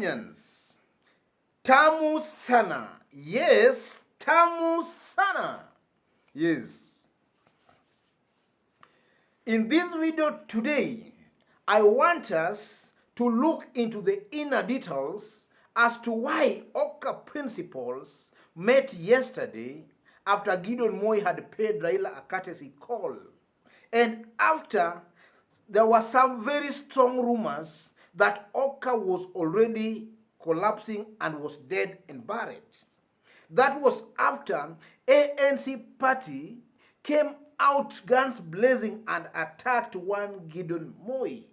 Kenyans, tamu sana. Yes, tamu sana. Yes. In this video today, I want us to look into the inner details as to why OKA principals met yesterday after Gideon Moi had paid Raila a courtesy call. And after there were some very strong rumors that OKA was already collapsing and was dead and buried. That was after ANC party came out guns blazing and attacked one Gideon Moi.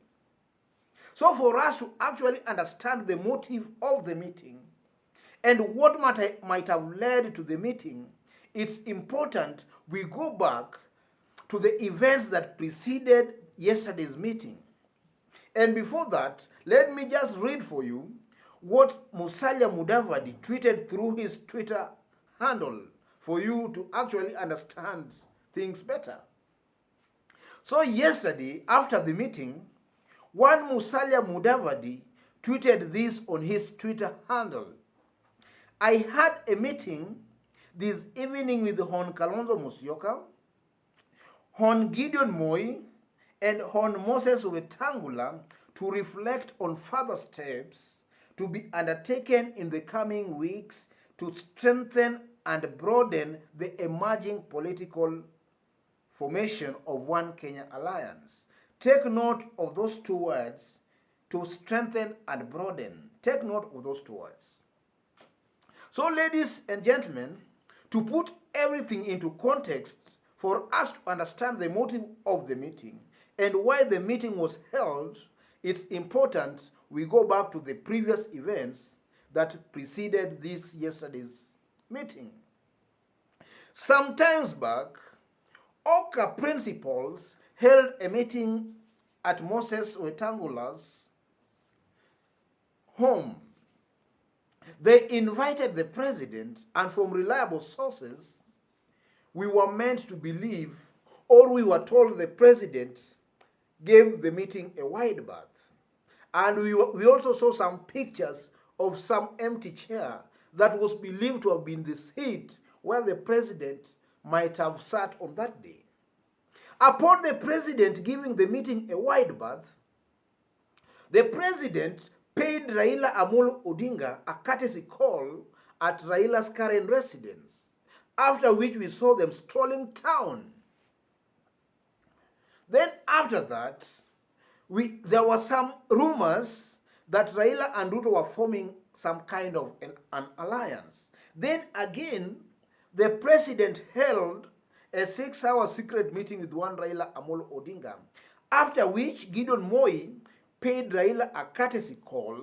So for us to actually understand the motive of the meeting and what might have led to the meeting, it's important we go back to the events that preceded yesterday's meeting. And before that, let me just read for you what Musalia Mudavadi tweeted through his Twitter handle for you to actually understand things better. So yesterday, after the meeting, one Musalia Mudavadi tweeted this on his Twitter handle. I had a meeting this evening with Hon Kalonzo Musyoka, Hon Gideon Moi, and Hon Moses Wetangula to reflect on further steps to be undertaken in the coming weeks to strengthen and broaden the emerging political formation of One Kenya Alliance. Take note of those two words, to strengthen and broaden. Take note of those two words. So, ladies and gentlemen, to put everything into context for us to understand the motive of the meeting and why the meeting was held, it's important we go back to the previous events that preceded this yesterday's meeting. Some times back, OKA principals held a meeting at Moses Wetangula's home. They invited the president, and from reliable sources, we were meant to believe, or we were told the president gave the meeting a wide berth. And we also saw some pictures of some empty chair that was believed to have been the seat where the president might have sat on that day. Upon the president giving the meeting a wide berth, the president paid Raila Amolo Odinga a courtesy call at Raila's current residence, after which we saw them strolling town. Then after that, there were some rumors that Raila and Ruto were forming some kind of an alliance. Then again, the president held a 6-hour secret meeting with one Raila Amolo Odinga, after which Gideon Moi paid Raila a courtesy call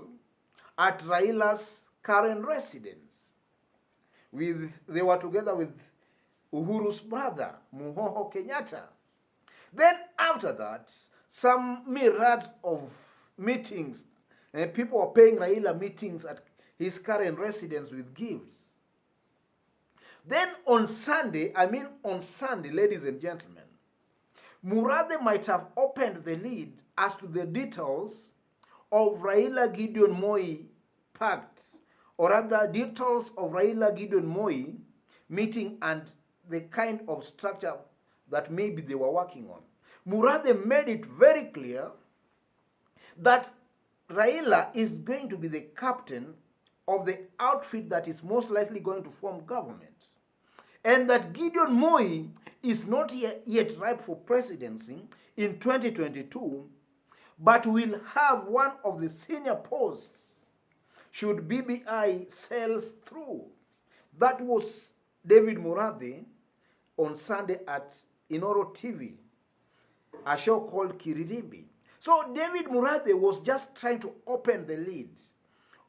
at Raila's current residence. They were together with Uhuru's brother, Muhoho Kenyatta. Then after that, some myriad of meetings, people were paying Raila meetings at his current residence with gifts. Then on Sunday, ladies and gentlemen, Murathe might have opened the lid as to the details of Raila Gideon Moi pact, or rather details of Raila Gideon Moi meeting and the kind of structure that maybe they were working on. Murathe made it very clear that Raila is going to be the captain of the outfit that is most likely going to form government, and that Gideon Moi is not yet ripe for presidency in 2022, but will have one of the senior posts should BBI sails through. That was David Murathe on Sunday at Inoro TV, a show called Kiririmbi. So David Murathe was just trying to open the lid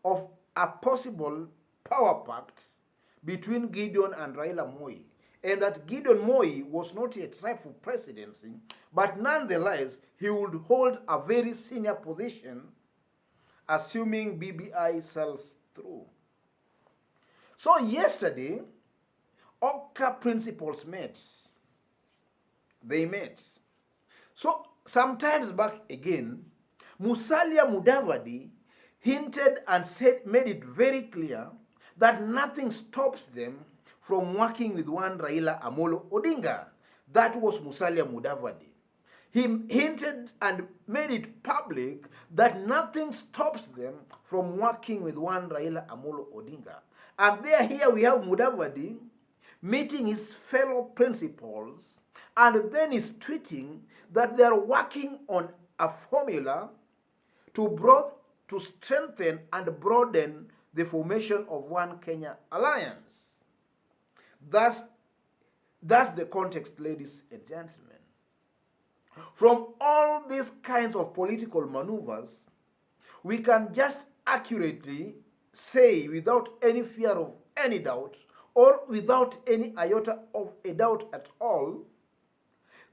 of a possible power pact between Gideon and Raila Moi, and that Gideon Moi was not yet ripe for presidency, but nonetheless, he would hold a very senior position, assuming BBI sells through. So yesterday, OKA principals met. They met. So sometimes back again, Musalia Mudavadi, hinted and made it very clear that nothing stops them from working with one Raila Amolo Odinga. That was Musalia Mudavadi. He hinted and made it public that nothing stops them from working with one Raila Amolo Odinga. And here we have Mudavadi meeting his fellow principals, and then he's tweeting that they are working on a formula to strengthen and broaden the formation of One Kenya Alliance. That's the context, ladies and gentlemen. From all these kinds of political maneuvers, we can just accurately say, without any fear of any doubt, or without any iota of a doubt at all,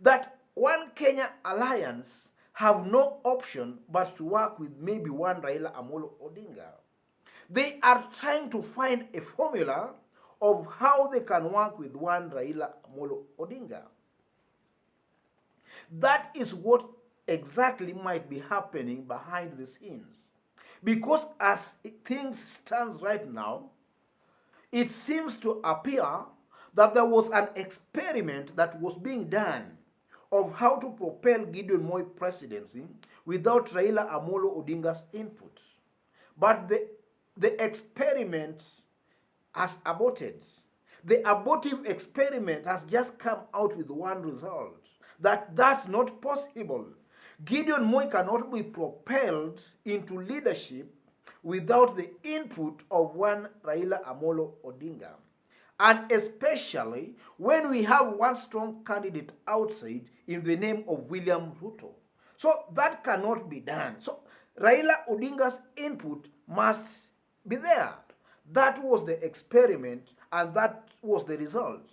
that One Kenya Alliance have no option but to work with maybe one Raila Amolo Odinga. They are trying to find a formula of how they can work with one Raila Amolo Odinga. That is what exactly might be happening behind the scenes. Because as things stand right now, it seems to appear that there was an experiment that was being done of how to propel Gideon Moi presidency without Raila Amolo Odinga's input. But the experiment has aborted. The abortive experiment has just come out with one result, that's not possible. Gideon Moi cannot be propelled into leadership without the input of one Raila Amolo Odinga. And especially when we have one strong candidate outside in the name of William Ruto. So that cannot be done. So Raila Odinga's input must be there. That was the experiment, and that was the result.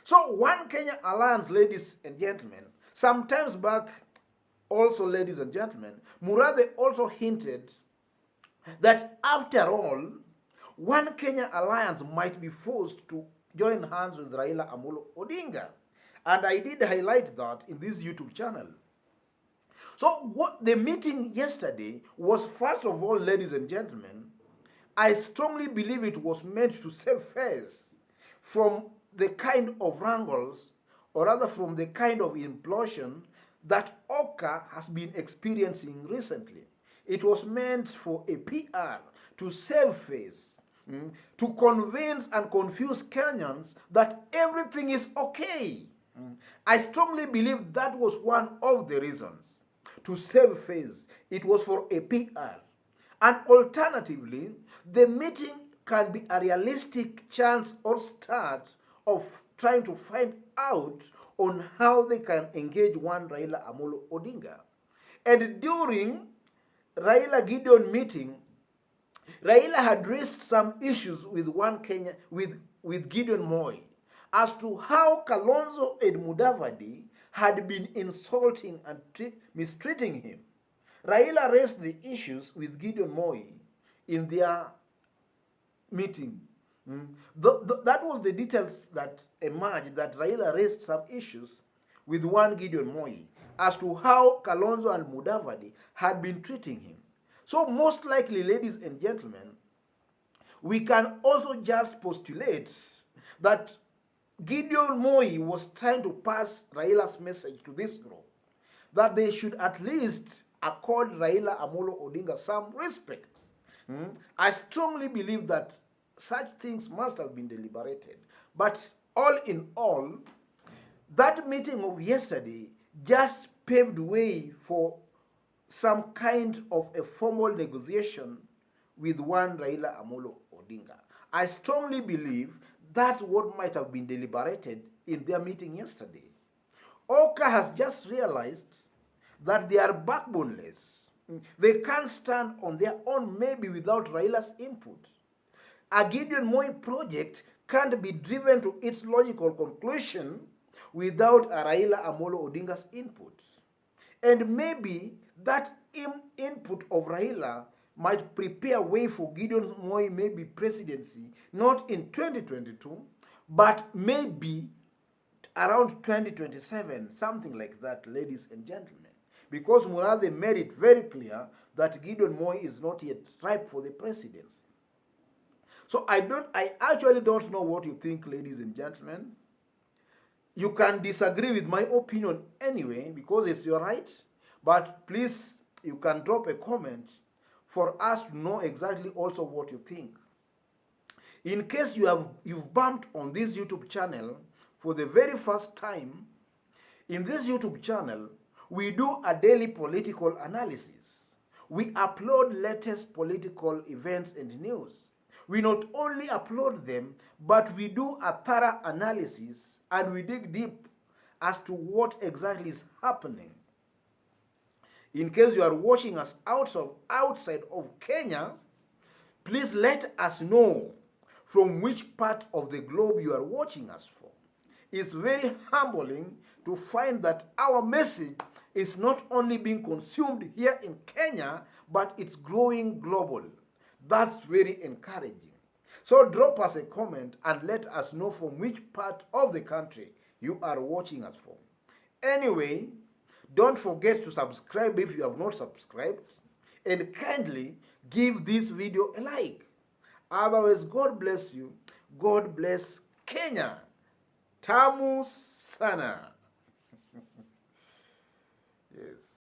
So One Kenya Alliance, ladies and gentlemen, sometimes back also, ladies and gentlemen, Murathe also hinted that after all, One Kenya Alliance might be forced to join hands with Raila Amolo Odinga. And I did highlight that in this YouTube channel. So what the meeting yesterday was, first of all, ladies and gentlemen, I strongly believe it was meant to save face from the kind of wrangles, or rather from the kind of implosion that OKA has been experiencing recently. It was meant for a PR to save face, to convince and confuse Kenyans that everything is okay. I strongly believe that was one of the reasons to save face. It was for a PR. And alternatively, the meeting can be a realistic chance or start of trying to find out on how they can engage one Raila Amolo Odinga. And during Raila Gideon meeting, Raila had raised some issues with One Kenya, with Gideon Moi, as to how Kalonzo and Mudavadi had been insulting and mistreating him. Raila raised the issues with Gideon Moi in their meeting. That was the details that emerged, that Raila raised some issues with one Gideon Moi as to how Kalonzo and Mudavadi had been treating him. So most likely, ladies and gentlemen, we can also just postulate that Gideon Moi was trying to pass Raila's message to this group, that they should at least accord Raila Amolo Odinga some respect. I strongly believe that such things must have been deliberated. But all in all, that meeting of yesterday just paved way for some kind of a formal negotiation with one Raila Amolo Odinga. I strongly believe that's what might have been deliberated in their meeting yesterday. OKA has just realized that they are backboneless. They can't stand on their own, maybe without Raila's input. A Gideon Moi project can't be driven to its logical conclusion without a Raila Amolo Odinga's input. And maybe that input of Raila might prepare way for Gideon Moi maybe presidency, not in 2022, but maybe around 2027, something like that, ladies and gentlemen. Because Murathe made it very clear that Gideon Moi is not yet ripe for the presidency. So I actually don't know what you think, ladies and gentlemen. You can disagree with my opinion anyway, because it's your right. But please, you can drop a comment for us to know exactly also what you think. In case you've bumped on this YouTube channel for the very first time, in this YouTube channel, we do a daily political analysis. We upload latest political events and news. We not only upload them, but we do a thorough analysis and we dig deep as to what exactly is happening. In case you are watching us outside of Kenya, please let us know from which part of the globe you are watching us from. It's very humbling to find that our message is not only being consumed here in Kenya, but it's growing global. That's very encouraging. So drop us a comment and let us know from which part of the country you are watching us from. Anyway, don't forget to subscribe if you have not subscribed, and kindly give this video a like. Otherwise, God bless you. God bless Kenya. Tamu sana.